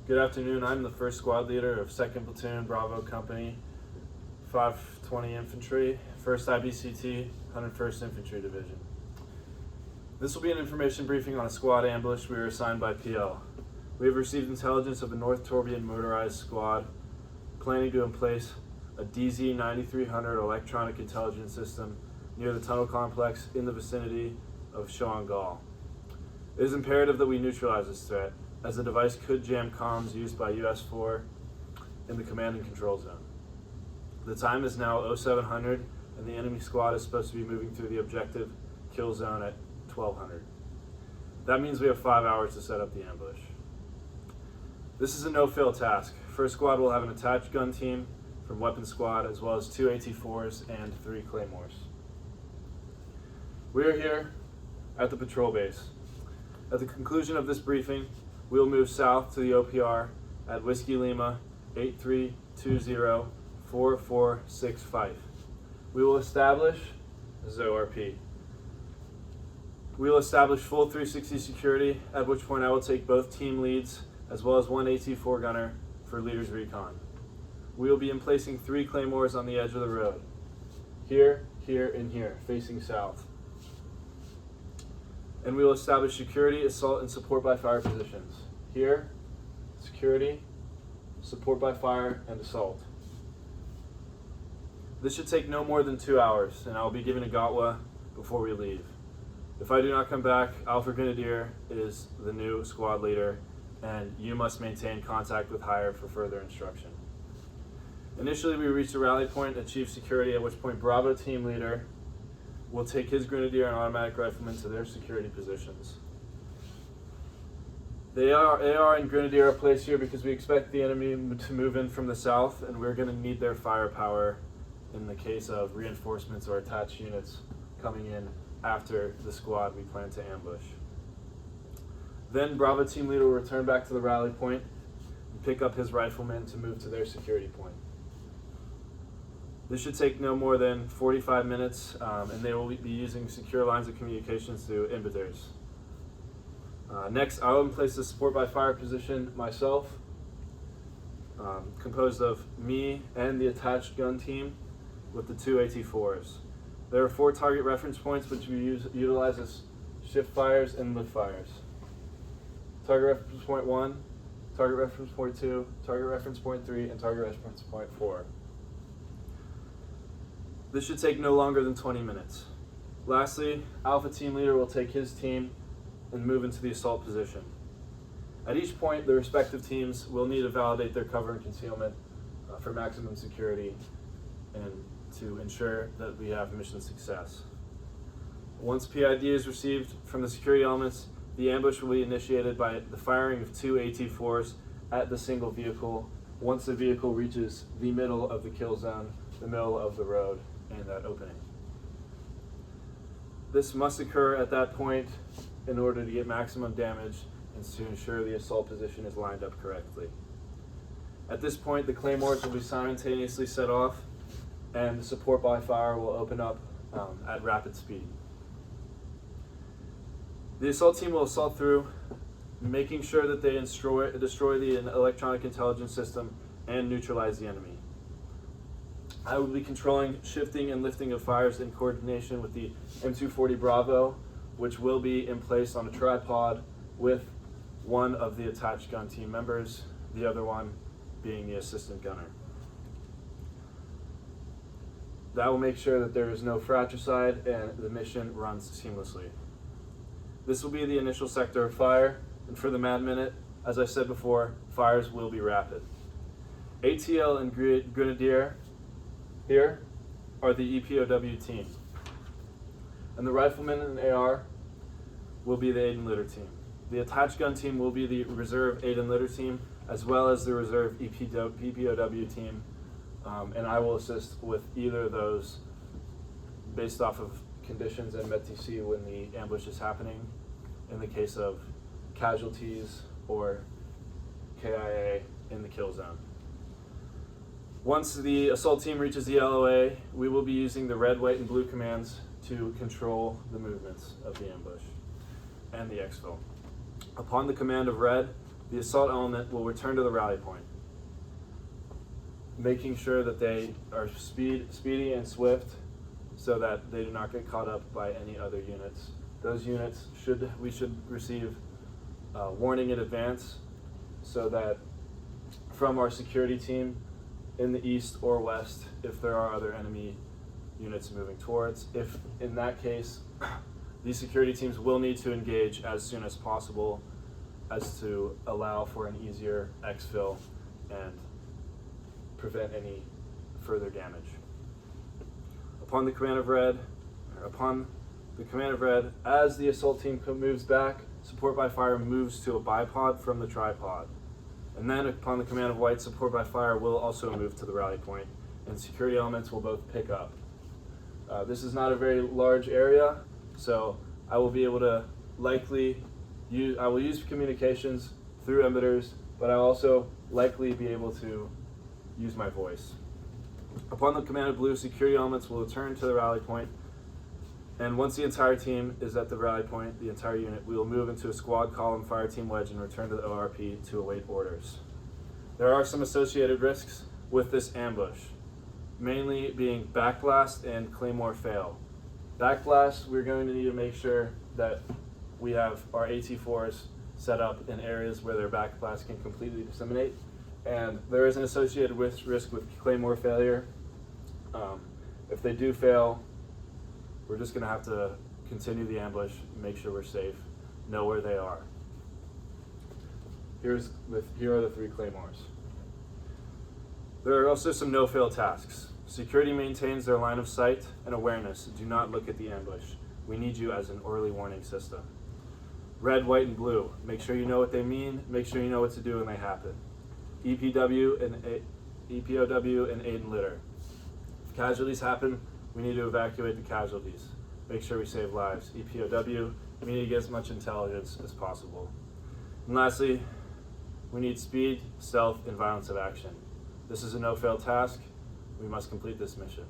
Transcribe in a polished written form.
Good afternoon. I'm the first squad leader of 2nd Platoon Bravo Company, 520 Infantry, 1st IBCT, 101st Infantry Division. This will be an information briefing on a squad ambush we were assigned by PL. We have received intelligence of a North Torbian motorized squad planning to emplace a DZ-9300 electronic intelligence system near the tunnel complex in the vicinity of Shoangal. It is imperative that we neutralize this threat, as the device could jam comms used by US-4 in the command and control zone. The time is now 0700, and the enemy squad is supposed to be moving through the objective kill zone at 1200. That means we have 5 hours to set up the ambush. This is a no-fail task. First squad will have an attached gun team from weapon squad, as well as 2 AT-4s and 3 Claymores. We are here at the patrol base. At the conclusion of this briefing, we will move south to the OPR at Whiskey Lima 83204465. We will establish ORP. We will establish full 360 security, at which point I will take both team leads as well as 1 AT-4 gunner for leaders recon. We will be emplacing 3 Claymores on the edge of the road. Here, here, and here, facing south. And we will establish security, assault, and support by fire positions. Here, security, support by fire, and assault. This should take no more than 2 hours, and I will be given a Gatwa before we leave. If I do not come back, Alpha Grenadier is the new squad leader, and you must maintain contact with higher for further instruction. Initially, we reach the rally point, achieve security, at which point Bravo team leader will take his Grenadier and automatic riflemen to their security positions. The AR and Grenadier are placed here because we expect the enemy to move in from the south, and we're going to need their firepower in the case of reinforcements or attached units coming in after the squad we plan to ambush. Then Bravo team leader will return back to the rally point and pick up his riflemen to move to their security point. This should take no more than 45 minutes, and they will be using secure lines of communications through imbiters. Next, I will place the support by fire position myself, composed of me and the attached gun team with the 2 AT-4s. There are 4 target reference points which we utilize as shift fires and lift fires. Target reference point 1, target reference point 2, target reference point 3, and target reference point 4. This should take no longer than 20 minutes. Lastly, Alpha team leader will take his team and move into the assault position. At each point, the respective teams will need to validate their cover and concealment for maximum security and to ensure that we have mission success. Once PID is received from the security elements, the ambush will be initiated by the firing of 2 AT-4s at the single vehicle once the vehicle reaches the middle of the kill zone, the middle of the road, and that opening. This must occur at that point in order to get maximum damage and to ensure the assault position is lined up correctly. At this point, the Claymores will be simultaneously set off, and the support by fire will open up at rapid speed. The assault team will assault through, making sure that they destroy the electronic intelligence system and neutralize the enemy. I will be controlling shifting and lifting of fires in coordination with the M240 Bravo, which will be in place on a tripod with one of the attached gun team members, the other one being the assistant gunner. That will make sure that there is no fratricide and the mission runs seamlessly. This will be the initial sector of fire, and for the Mad Minute, as I said before, fires will be rapid. ATL and Grenadier here are the EPOW team, and the riflemen and AR will be the aid and litter team. The attached gun team will be the reserve aid and litter team, as well as the reserve EPOW team, and I will assist with either of those based off of conditions and METTC when the ambush is happening, in the case of casualties or KIA in the kill zone. Once the assault team reaches the LOA, we will be using the red, white, and blue commands to control the movements of the ambush and the exfil. Upon the command of red, the assault element will return to the rally point, making sure that they are speedy and swift so that they do not get caught up by any other units. Those units we should receive warning in advance so that from our security team in the east or west, if there are other enemy units moving towards. If in that case, these security teams will need to engage as soon as possible as to allow for an easier exfil and prevent any further damage. Upon the command of red, as the assault team moves back, support by fire moves to a bipod from the tripod. And then upon the command of white, support by fire will also move to the rally point, and security elements will both pick up. This is not a very large area, so I will be able to I will use communications through emitters, but I'll also likely be able to use my voice. Upon the command of blue, security elements will return to the rally point, and once the entire team is at the rally point, the entire unit, we will move into a squad column, fire team wedge, and return to the ORP to await orders. There are some associated risks with this ambush, mainly being backblast and claymore fail. Backblast, we're going to need to make sure that we have our AT4s set up in areas where their backblast can completely disseminate, and there is an associated risk with claymore failure. If they do fail, we're just going to have to continue the ambush, make sure we're safe, know where they are. Here are the 3 claymores. There are also some no-fail tasks. Security maintains their line of sight and awareness. Do not look at the ambush. We need you as an early warning system. Red, white, and blue. Make sure you know what they mean. Make sure you know what to do when they happen. EPOW and aid and litter. If casualties happen, we need to evacuate the casualties. Make sure we save lives. EPOW, we need to get as much intelligence as possible. And lastly, we need speed, stealth, and violence of action. This is a no-fail task. We must complete this mission.